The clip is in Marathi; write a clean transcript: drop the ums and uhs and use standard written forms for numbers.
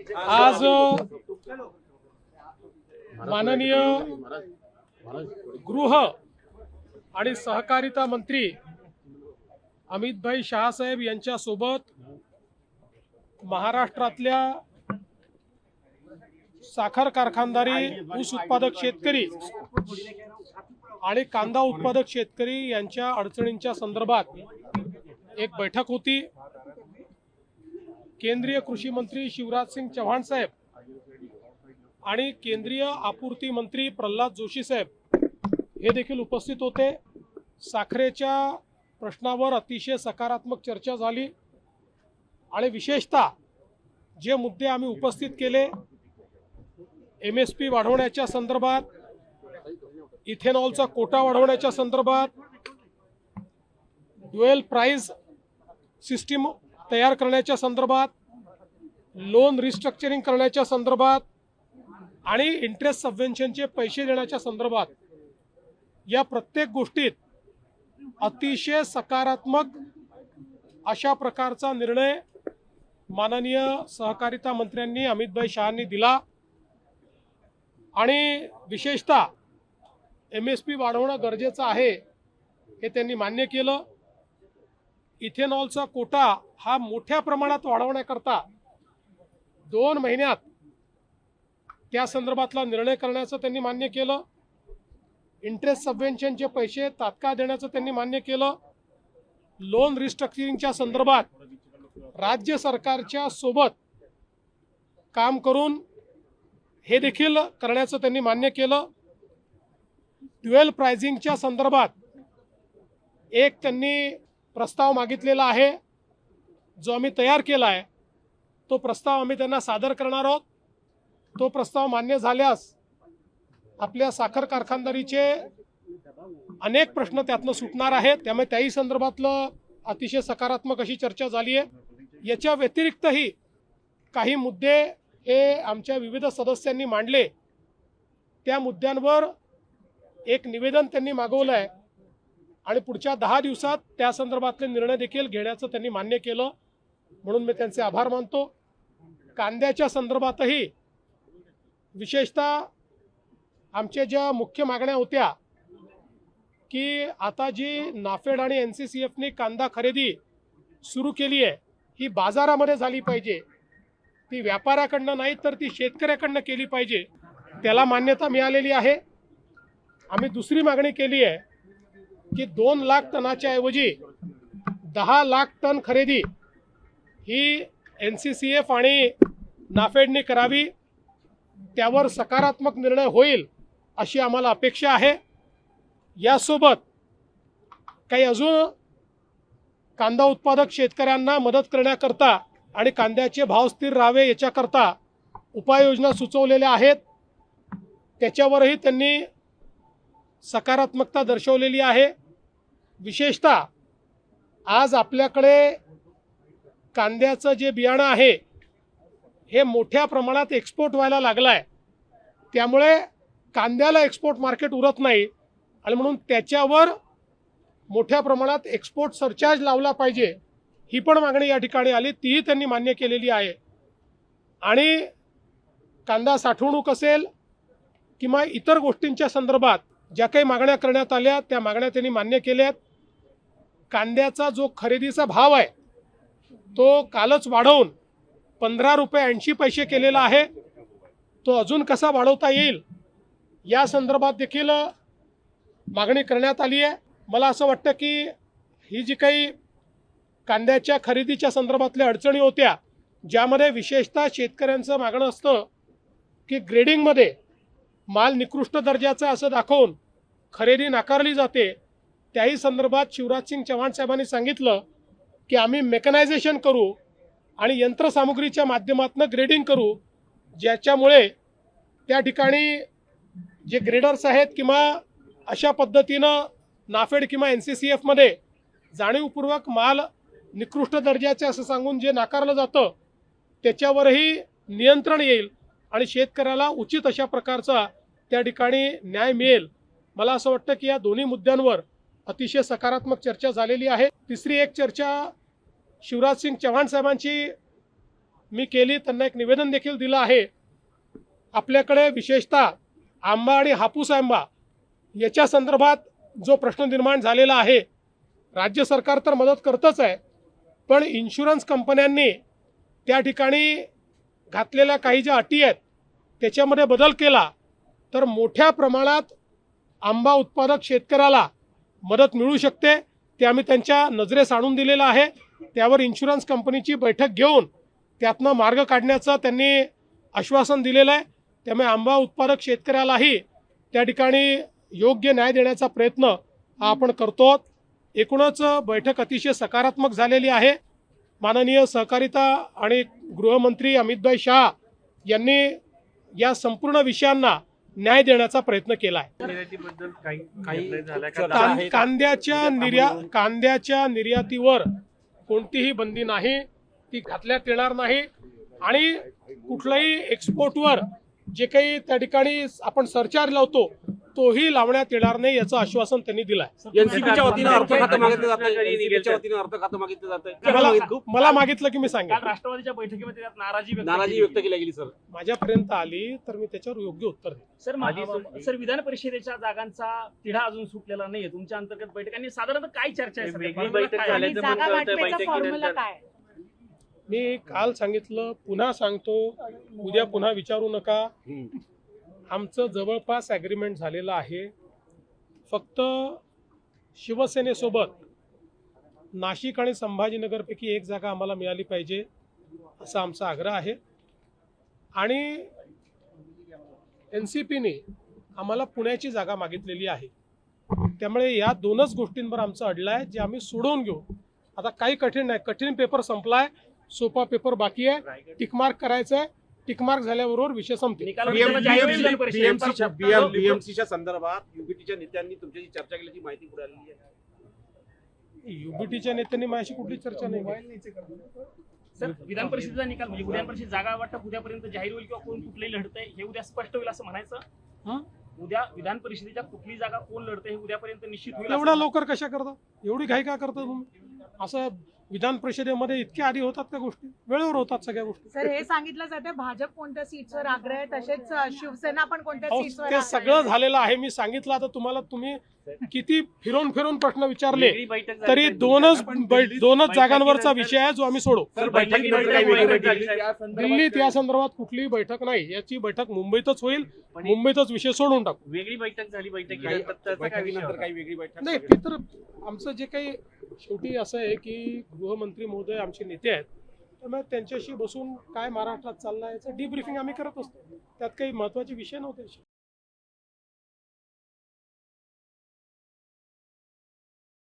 आज माननीय गृह आणि सहकारिता मंत्री अमितभाई शहासाहेब यांच्यासोबत महाराष्ट्रातल्या साखर कारखानदारी, ऊस उत्पादक शेतकरी आणि कांदा उत्पादक शेतकरी यांच्या अडचणींच्या संदर्भात एक बैठक होती। केंद्रीय कृषी मंत्री शिवराज सिंग चौहान साहेब आणि केंद्रीय आपूर्ति मंत्री प्रल्हाद जोशी साहेब हे देखील उपस्थित होते। साखरेच्या प्रश्नावर अतिशय सकारात्मक चर्चा झाली आणि विशेषतः जे मुद्दे आम्ही उपस्थित केले, MSP वाढवण्याच्या संदर्भात, इथेनॉलचा कोटा वाढवण्याच्या संदर्भात, ड्युअल प्राइस सिस्टीम तयार करण्याच्या संदर्भात, लोन रिस्ट्रक्चरिंग करण्याच्या संदर्भात आणि इंटरेस्ट सबवेन्शनचे पैसे देण्याच्या संदर्भात या प्रत्येक गोष्टीत अतिशय सकारात्मक अशा प्रकारचा निर्णय माननीय सहकारिता मंत्र्यांनी अमितभाई शहांनी दिला आणि विशेषतः MSP वाढवणं गरजेचं आहे हे त्यांनी मान्य केलं। इथेनॉलचा कोटा हा मोठ्या प्रमाणात वाढवण्याकरता 2 महिन्यात त्या संदर्भातला निर्णय करण्याचं त्यांनी मान्य केलं। इंटरेस्ट सबवेन्शनचे पैसे तात्काळ देण्याचं त्यांनी मान्य केलं। लोन रिस्ट्रक्चरिंगच्या संदर्भात राज्य सरकारच्या सोबत काम करून हे देखील करण्याचं त्यांनी मान्य केलं। ड्युअल प्राइसिंगच्या संदर्भात एक त्यांनी प्रस्ताव मागितलेला आहे, जो आम्ही तयार केला आहे। तो प्रस्ताव आम्ही त्यांना सादर करणार आहोत। तो प्रस्ताव मान्य झाल्यास आपल्या साखर कारखानदारीचे अनेक प्रश्न त्यातनं सुटणार आहेत, त्यामुळे त्याही संदर्भातलं अतिशय सकारात्मक अशी चर्चा झाली आहे। याच्या व्यतिरिक्तही काही मुद्दे हे आमच्या विविध सदस्यांनी मांडले, त्या मुद्द्यांवर एक निवेदन त्यांनी मागवलं आहे आणि पुढच्या 10 दिवसात त्या संदर्भातले निर्णय देखील घेण्याचं त्यांनी मान्य केलं, म्हणून मी त्यांचे आभार मानतो। कांद्याच्या संदर्भातही विशेषतः आमच्या ज्या मुख्य मागण्या होत्या की आता जी नाफेड आणि NCCFने कांदा खरेदी सुरू केली आहे ही बाजारामध्ये झाली पाहिजे, ती व्यापाऱ्याकडनं नाही तर ती शेतकऱ्याकडनं केली पाहिजे, त्याला मान्यता मिळालेली आहे। आम्ही दुसरी मागणी केली आहे की 2 लाख टनाच्या ऐवजी 10 लाख टन खरेदी ही NCCF आणि नाफेडने करावी, त्यावर सकारात्मक निर्णय होईल अशी आम्हाला अपेक्षा आहे। यासोबत काही अजून कांदा उत्पादक शेतकऱ्यांना मदत करण्याकरता आणि कांद्याचे भाव स्थिर राहावे याच्याकरता उपाययोजना सुचवलेल्या आहेत, त्याच्यावरही त्यांनी सकारात्मकता दर्शवलेली आहे। विशेषतः आज आपल्याकडे कांद्याचं जे बियाणं आहे हे मोठ्या प्रमाणात एक्सपोर्ट व्हायला लागलं आहे, त्यामुळे कांद्याला एक्सपोर्ट मार्केट उरत नाही आणि म्हणून त्याच्यावर मोठ्या प्रमाणात एक्सपोर्ट सरचार्ज लावला पाहिजे, ही पण मागणी या ठिकाणी आली, तीही त्यांनी मान्य केलेली आहे। आणि कांदा साठवणूक असेल किंवा इतर गोष्टींच्या संदर्भात ज्या काही मागण्या करण्यात आल्या त्या मागण्या त्यांनी मान्य केल्यात। कांद्याचा जो खरेदीचा भाव आहे तो कालच वाढवून 15 रुपये 80 पैसे केलेला आहे, तो अजून कसा वाढवता येईल या संदर्भात देखील मागणी करण्यात आली आहे। मला असं वाटतं की ही जी काही कांद्याच्या खरेदीच्या संदर्भातल्या अडचणी होत्या, ज्यामध्ये विशेषतः शेतकऱ्यांचं मागणं असतं की ग्रेडिंगमध्ये माल निकृष्ट दर्जाचा असं दाखवून खरेदी नाकारली जाते, त्याही संदर्भात शिवराज सिंग चौहान साहेबांनी सांगितलं की आम्ही मेकनायझेशन करू आणि यंत्रसामुग्रीच्या माध्यमातून ग्रेडिंग करू, ज्याच्यामुळे त्या ठिकाणी जे ग्रेडर्स आहेत किंवा अशा पद्धतीनं नाफेड किंवा NCCF मध्ये जाणीवपूर्वक माल निकृष्ट दर्जाचे असं सांगून जे नाकारलं जातं त्याच्यावरही नियंत्रण येईल आणि शेतकऱ्याला उचित अशा प्रकारचा त्या ठिकाणी न्याय मिळेल। मला असं वाटतं की या दोन्ही मुद्द्यांवर अतिशय सकारात्मक चर्चा झालेली आहे। तिसरी एक चर्चा शिवराज सिंग चौहान साहेबांची मी केली, त्यांना एक निवेदन देखील दिलं आहे. आपल्याकडे विशेषतः आंबा आणि हापूस आंबा याच्या संदर्भात जो प्रश्न निर्माण झालेला आहे, राज्य सरकार तर मदत करतच आहे, पण इन्शुरन्स कंपन्यांनी त्या ठिकाणी घातलेल्या काही ज्या अटी आहेत त्याच्यामध्ये बदल केला तर मोठ्या प्रमाणात आंबा उत्पादक शेतकऱ्याला मदत मिळू शकते. ते आम्ही त्यांच्या नजरेस आणून दिलेलं आहे. त्यावर इन्शुरन्स कंपनीची बैठक घेऊन त्यातनं मार्ग काढण्याचं त्यांनी आश्वासन दिलेलं आहे. त्यामुळे आंबा उत्पादक शेतकऱ्यालाही त्या ठिकाणी योग्य न्याय देण्याचा प्रयत्न हा आपण करतो. एकूणच बैठक अतिशय सकारात्मक झालेली आहे. माननीय सहकारिता आणि गृहमंत्री अमितभाई शाह यांनी या संपूर्ण विषयांना न्याय देण्याचा प्रयत्न केला आहे. कांद्याच्या निर्यातीवर कोणतीही बंदी नाही, ती घातल्यात येणार नाही आणि कुठल्याही एक्सपोर्टवर जे काही त्या ठिकाणी आपण सरचार्ज लावतो तोही लावण्यात येणार नाही याचं आश्वासन त्यांनी दिलं आहे. एनसीपीच्या वतीनं अर्थ खातं मागितलं जातं. मला मागितलं की मी सांगेन. राष्ट्रवादीच्या बैठकीमध्ये त्यात नाराजी व्यक्त केली गेली सर. माझ्यापर्यंत आली तर मी त्याच्यावर योग्य उत्तर देईन. सर विधान परिषदेच्या जागांचा तिढा अजून सुटलेला नाहीये. तुमच्या अंतर्गत बैठकांनी साधारणतः काय चर्चा आहे? मी काल सांगितलं, पुन्हा सांगतो, उद्या पुन्हा विचारू नका. आमचं जवळपास ॲग्रीमेंट झालेलं आहे. फक्त शिवसेनेसोबत नाशिक आणि संभाजीनगरपैकी एक जागा आम्हाला मिळाली पाहिजे असा आमचा आग्रह आहे. आणि NCPने आम्हाला पुण्याची जागा मागितलेली आहे. त्यामुळे या दोनच गोष्टींवर आमचं अडलं आहे, जे आम्ही सोडवून घेऊ. आता काही कठीण नाही, कठीण पेपर संपलाय, सोपा पेपर बाकी आहे. टिकमार्क करायचं आहे, टिकमार्क झाल्याबरोबर विषय संपतील. बीएमसीच्या संदर्भात युबीटीच्या नेत्यांनी तुमच्याशी चर्चा केल्याची माहिती पुढे आलेली आहे. युबीटीच्या नेत्यांनी माझ्याशी कुठली चर्चा नाही. सर विधान परिषदेचा निकाल म्हणजे विधान परिषद जागा वाटप उद्यापर्यंत जाहीर होईल किंवा कोण कुठलंही लढतंय हे उद्या स्पष्ट होईल असं म्हणायचं? उद्या विधान परिषदेच्या कुठली जागा कोण लढतंय हे उद्यापर्यंत निश्चित होईल. एवढ्या लवकर कशा करता? एवढी घाई का करता तुम्ही? असं विधान परिषदेमध्ये इतक्या आधी होतात त्या गोष्टी? वेळेवर होतात सगळ्या गोष्टी. सर हे सांगितलं जाते भाजप कोणत्या सीट्सवर आग्रह आहे, तसेच शिवसेना पण कोणत्या सीट्सवर ते सगळं झालेलं आहे. मी सांगितलं. आता तुम्हाला तुम्ही किती फिरून फिरून प्रश्न विचारले तरी दोनच जागांवरचा विषय आहे जो आम्ही सोडू. दिल्लीत या संदर्भात कुठलीही बैठक नाही. याची बैठक मुंबईतच होईल. मुंबईतच विषय सोडून टाकू. वेगळी बैठक झाली बैठकीनंतर काही वेगळी बैठक नाही, ते तर आमचं जे काही शेवटी असं आहे की गृहमंत्री महोदय आमचे नेते आहेत, त्यामुळे त्यांच्याशी बसून काय महाराष्ट्रात चाललंय याचं डीब्रीफिंग आम्ही करत असतो. त्यात काही महत्वाचे विषय नव्हते.